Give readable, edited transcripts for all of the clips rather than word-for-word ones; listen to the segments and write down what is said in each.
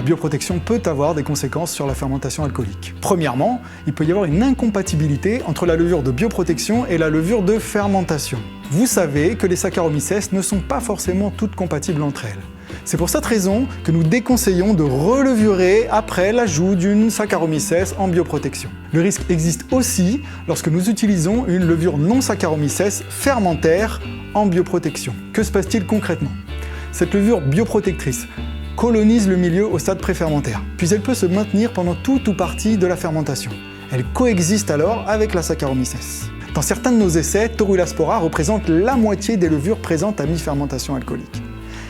bioprotection peut avoir des conséquences sur la fermentation alcoolique. Premièrement, il peut y avoir une incompatibilité entre la levure de bioprotection et la levure de fermentation. Vous savez que les Saccharomyces ne sont pas forcément toutes compatibles entre elles. C'est pour cette raison que nous déconseillons de relevurer après l'ajout d'une Saccharomyces en bioprotection. Le risque existe aussi lorsque nous utilisons une levure non Saccharomyces fermentaire en bioprotection. Que se passe-t-il concrètement? Cette levure bioprotectrice colonise le milieu au stade préfermentaire, puis elle peut se maintenir pendant tout ou partie de la fermentation. Elle coexiste alors avec la Saccharomyces. Dans certains de nos essais, Torula spora représente la moitié des levures présentes à mi-fermentation alcoolique.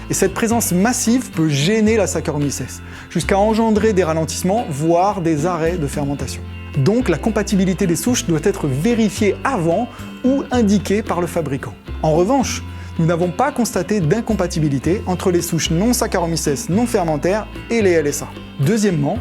Et cette présence massive peut gêner la Saccharomyces, jusqu'à engendrer des ralentissements, voire des arrêts de fermentation. Donc la compatibilité des souches doit être vérifiée avant ou indiquée par le fabricant. En revanche, nous n'avons pas constaté d'incompatibilité entre les souches non Saccharomyces non fermentaires et les LSA. Deuxièmement,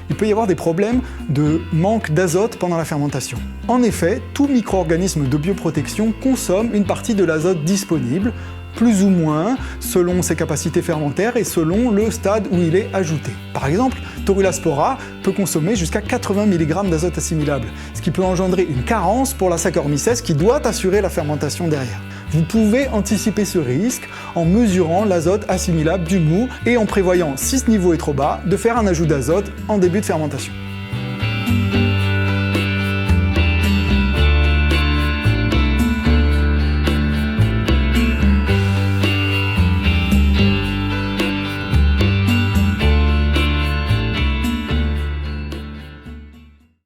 il peut y avoir des problèmes de manque d'azote pendant la fermentation. En effet, tout micro-organisme de bioprotection consomme une partie de l'azote disponible, plus ou moins selon ses capacités fermentaires et selon le stade où il est ajouté. Par exemple, Torula spora peut consommer jusqu'à 80 mg d'azote assimilable, ce qui peut engendrer une carence pour la Saccharomyces qui doit assurer la fermentation derrière. Vous pouvez anticiper ce risque en mesurant l'azote assimilable du mou et en prévoyant, si ce niveau est trop bas, de faire un ajout d'azote en début de fermentation.